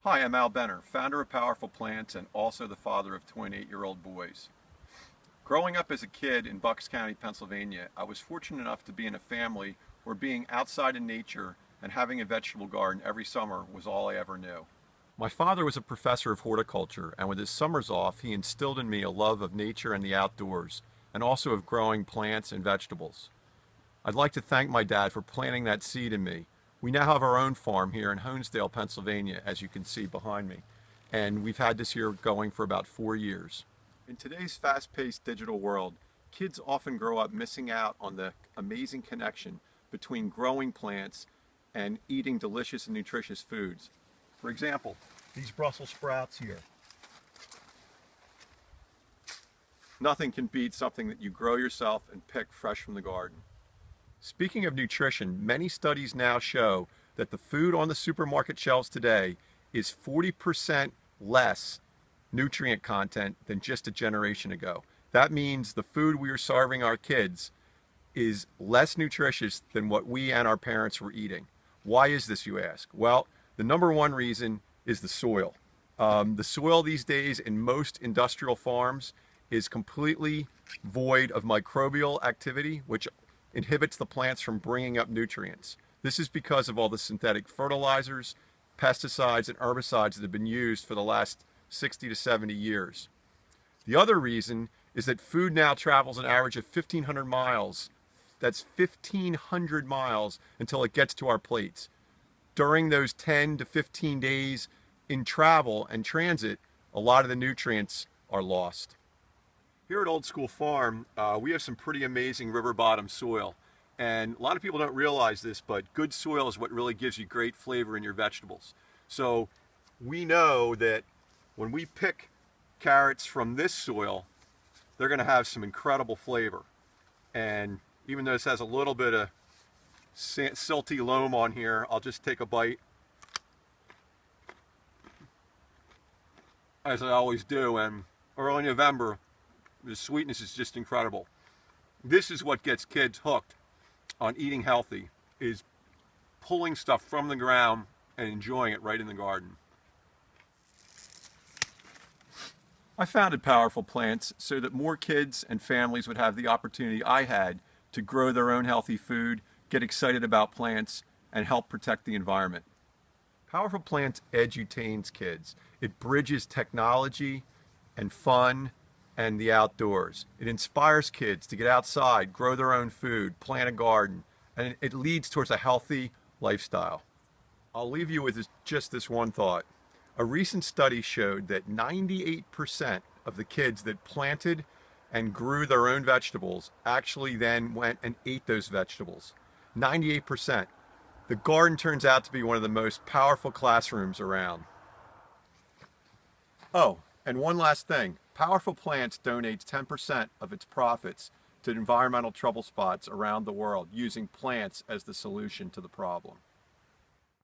Hi, I'm Al Benner, founder of Powerful Plants and also the father of twin 8-year-old boys. Growing up as a kid in Bucks County, Pennsylvania, I was fortunate enough to be in a family where being outside in nature and having a vegetable garden every summer was all I ever knew. My father was a professor of horticulture, and with his summers off, he instilled in me a love of nature and the outdoors, and also of growing plants and vegetables. I'd like to thank my dad for planting that seed in me. We now have our own farm here in Honesdale, Pennsylvania, as you can see behind me. And we've had this here going for about 4 years. In today's fast-paced digital world, kids often grow up missing out on the amazing connection between growing plants and eating delicious and nutritious foods. For example, these Brussels sprouts here. Nothing can beat something that you grow yourself and pick fresh from the garden. Speaking of nutrition, many studies now show that the food on the supermarket shelves today is 40% less nutrient content than just a generation ago. That means the food we are serving our kids is less nutritious than what we and our parents were eating. Why is this, you ask? Well, the number one reason is the soil. The soil these days in most industrial farms is completely void of microbial activity, which inhibits the plants from bringing up nutrients. This is because of all the synthetic fertilizers, pesticides, and herbicides that have been used for the last 60 to 70 years. The other reason is that food now travels an average of 1,500 miles. That's 1,500 miles until it gets to our plates. During those 10 to 15 days in travel and transit, a lot of the nutrients are lost. Here at Old School Farm, we have some pretty amazing river bottom soil. And a lot of people don't realize this, but good soil is what really gives you great flavor in your vegetables. So we know that when we pick carrots from this soil, they're going to have some incredible flavor. And even though this has a little bit of silty loam on here, I'll just take a bite, as I always do. And early November, the sweetness is just incredible. This is what gets kids hooked on eating healthy, is pulling stuff from the ground and enjoying it right in the garden. I founded Powerful Plants so that more kids and families would have the opportunity I had to grow their own healthy food, get excited about plants, and help protect the environment. Powerful Plants edutains kids. It bridges technology and fun and the outdoors. It inspires kids to get outside, grow their own food, plant a garden, and it leads towards a healthy lifestyle. I'll leave you with just this one thought. A recent study showed that 98% of the kids that planted and grew their own vegetables actually then went and ate those vegetables. 98%. The garden turns out to be one of the most powerful classrooms around. Oh, and one last thing. Powerful Plants donates 10% of its profits to environmental trouble spots around the world, using plants as the solution to the problem.